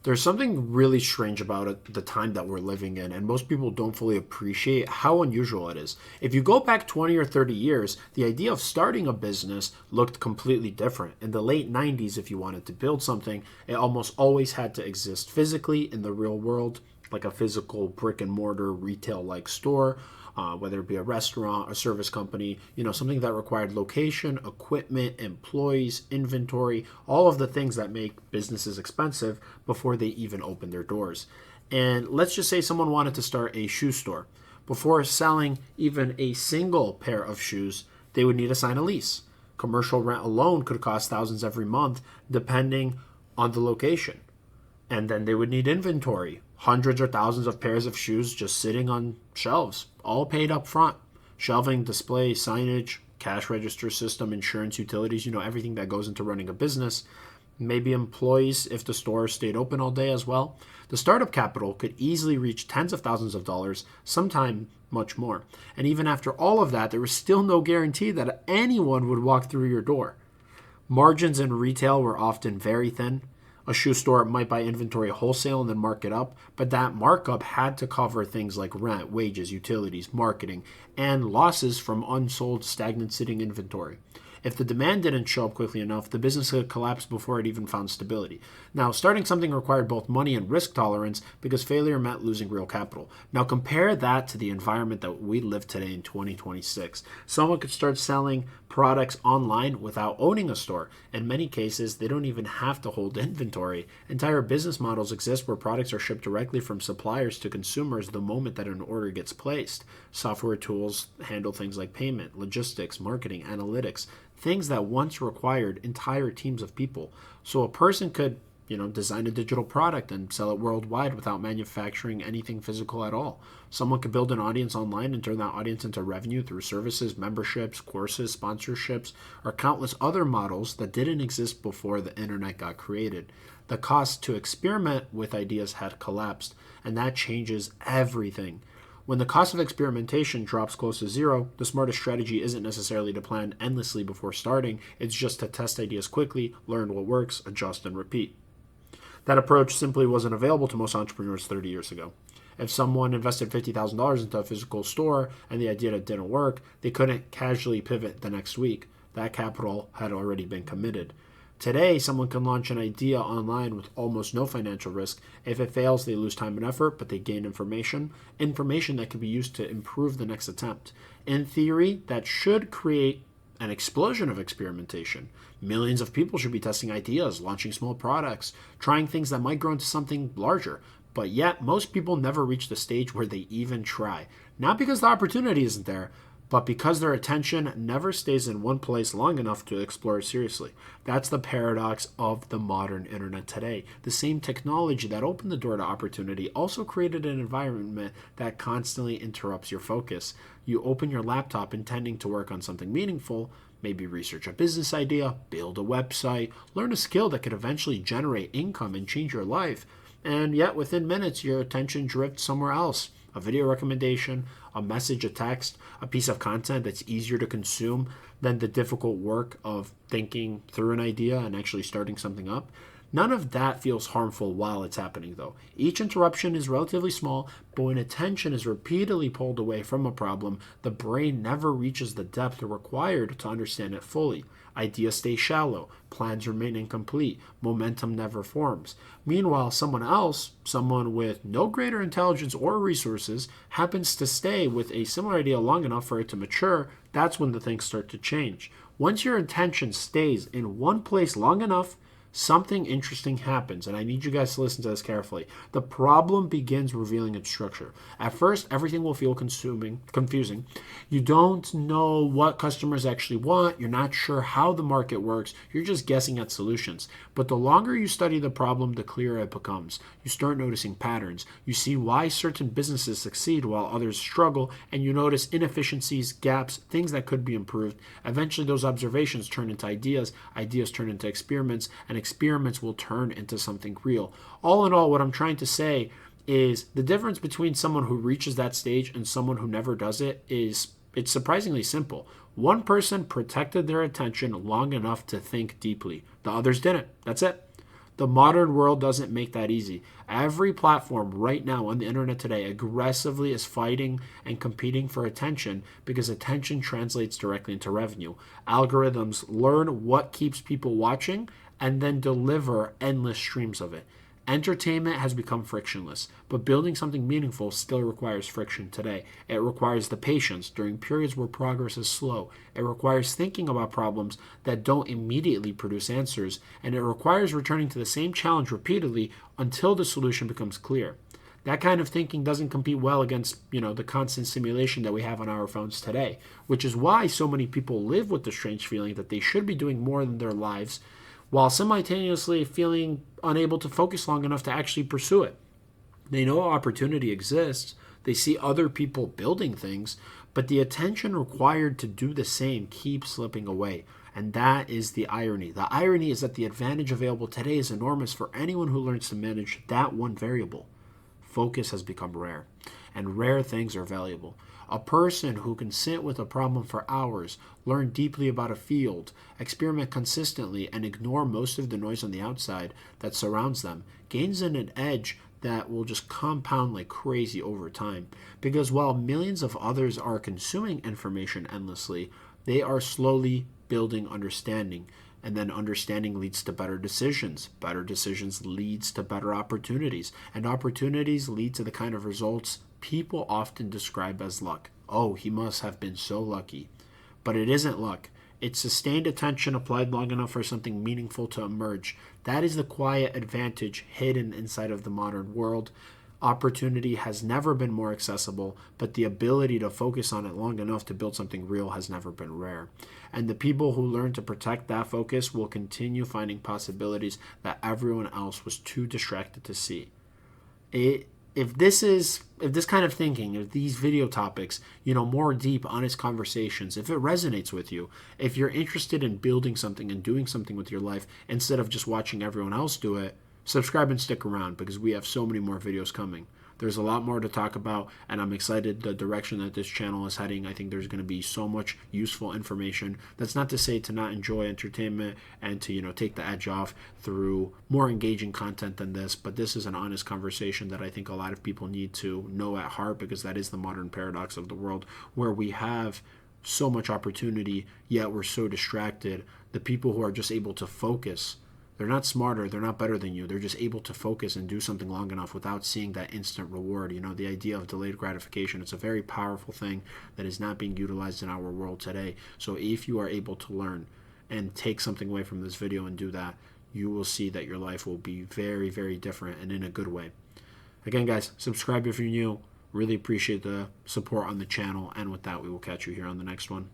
There's something really strange about it, the time that we're living in, and most people don't fully appreciate how unusual it is. If you go back 20 or 30 years, the idea of starting a business looked completely different. In the late 90s, if you wanted to build something, it almost always had to exist physically in the real world, like a physical brick and mortar retail like store, whether it be a restaurant, a service company, something that required location, equipment, employees, inventory, all of the things that make businesses expensive before they even open their doors. And let's just say someone wanted to start a shoe store. Before selling even a single pair of shoes, they would need to sign a lease. Commercial rent alone could cost thousands every month, depending on the location. And then they would need inventory, hundreds or thousands of pairs of shoes just sitting on shelves, all paid up front. Shelving, display, signage, cash register system, insurance, utilities, everything that goes into running a business. Maybe employees if the store stayed open all day as well. The startup capital could easily reach tens of thousands of dollars, sometime much more. And even after all of that, there was still no guarantee that anyone would walk through your door. Margins in retail were often very thin. A shoe store might buy inventory wholesale and then mark it up, but that markup had to cover things like rent, wages, utilities, marketing, and losses from unsold, stagnant sitting inventory. If the demand didn't show up quickly enough, the business could collapse before it even found stability. Now, starting something required both money and risk tolerance because failure meant losing real capital. Now, compare that to the environment that we live today in 2026. Someone could start selling products online without owning a store. In many cases, they don't even have to hold inventory. Entire business models exist where products are shipped directly from suppliers to consumers the moment that an order gets placed. Software tools handle things like payment, logistics, marketing, analytics, things that once required entire teams of people. So a person could, design a digital product and sell it worldwide without manufacturing anything physical at all. Someone could build an audience online and turn that audience into revenue through services, memberships, courses, sponsorships, or countless other models that didn't exist before the internet got created. The cost to experiment with ideas had collapsed, and that changes everything. When the cost of experimentation drops close to zero, the smartest strategy isn't necessarily to plan endlessly before starting, it's just to test ideas quickly, learn what works, adjust, and repeat. That approach simply wasn't available to most entrepreneurs 30 years ago. If someone invested $50,000 into a physical store and the idea didn't work, they couldn't casually pivot the next week. That capital had already been committed. Today, someone can launch an idea online with almost no financial risk. If it fails, they lose time and effort, but they gain information that can be used to improve the next attempt. In theory, that should create an explosion of experimentation. Millions of people should be testing ideas, launching small products, trying things that might grow into something larger. But yet, most people never reach the stage where they even try. Not because the opportunity isn't there, but because their attention never stays in one place long enough to explore it seriously. That's the paradox of the modern internet today. The same technology that opened the door to opportunity also created an environment that constantly interrupts your focus. You open your laptop intending to work on something meaningful, maybe research a business idea, build a website, learn a skill that could eventually generate income and change your life. And yet, within minutes, your attention drifts somewhere else. A video recommendation, a message, a text, a piece of content that's easier to consume than the difficult work of thinking through an idea and actually starting something up. None of that feels harmful while it's happening, though. Each interruption is relatively small, but when attention is repeatedly pulled away from a problem, the brain never reaches the depth required to understand it fully. Ideas stay shallow, plans remain incomplete, momentum never forms. Meanwhile, someone else, someone with no greater intelligence or resources, happens to stay with a similar idea long enough for it to mature. That's when the things start to change. Once your attention stays in one place long enough, something interesting happens, and I need you guys to listen to this carefully. The problem begins revealing its structure. At first, everything will feel confusing. You don't know what customers actually want. You're not sure how the market works. You're just guessing at solutions. But the longer you study the problem, the clearer it becomes. You start noticing patterns. You see why certain businesses succeed while others struggle, and you notice inefficiencies, gaps, things that could be improved. Eventually, those observations turn into ideas. Ideas turn into experiments, and experiments will turn into something real. All in all, what I'm trying to say is the difference between someone who reaches that stage and someone who never does it is it's surprisingly simple. One person protected their attention long enough to think deeply. The others didn't. That's it. The modern world doesn't make that easy. Every platform right now on the internet today aggressively is fighting and competing for attention because attention translates directly into revenue. Algorithms learn what keeps people watching and then deliver endless streams of it. Entertainment has become frictionless, but building something meaningful still requires friction today. It requires the patience during periods where progress is slow. It requires thinking about problems that don't immediately produce answers, and it requires returning to the same challenge repeatedly until the solution becomes clear. That kind of thinking doesn't compete well against, the constant stimulation that we have on our phones today, which is why so many people live with the strange feeling that they should be doing more in their lives while simultaneously feeling unable to focus long enough to actually pursue it. They know opportunity exists, they see other people building things, but the attention required to do the same keeps slipping away. And that is the irony. The irony is that the advantage available today is enormous for anyone who learns to manage that one variable. Focus has become rare, and rare things are valuable. A person who can sit with a problem for hours, learn deeply about a field, experiment consistently, and ignore most of the noise on the outside that surrounds them gains an edge that will just compound like crazy over time. Because while millions of others are consuming information endlessly, they are slowly building understanding. And then understanding leads to better decisions. Better decisions leads to better opportunities. And opportunities lead to the kind of results people often describe as luck. Oh, he must have been so lucky. But it isn't luck. It's sustained attention applied long enough for something meaningful to emerge. That is the quiet advantage hidden inside of the modern world. Opportunity has never been more accessible, but the ability to focus on it long enough to build something real has never been rare. And the people who learn to protect that focus will continue finding possibilities that everyone else was too distracted to see. If this kind of thinking, if these video topics, more deep, honest conversations, if it resonates with you, if you're interested in building something and doing something with your life instead of just watching everyone else do it, subscribe and stick around because we have so many more videos coming. There's a lot more to talk about, and I'm excited the direction that this channel is heading. I think there's going to be so much useful information. That's not to say to not enjoy entertainment and to, take the edge off through more engaging content than this, but this is an honest conversation that I think a lot of people need to know at heart because that is the modern paradox of the world where we have so much opportunity, yet we're so distracted. The people who are just able to focus, they're not smarter, they're not better than you. They're just able to focus and do something long enough without seeing that instant reward. The idea of delayed gratification, it's a very powerful thing that is not being utilized in our world today. So if you are able to learn and take something away from this video and do that, you will see that your life will be very, very different and in a good way. Again, guys, subscribe if you're new. Really appreciate the support on the channel. And with that, we will catch you here on the next one.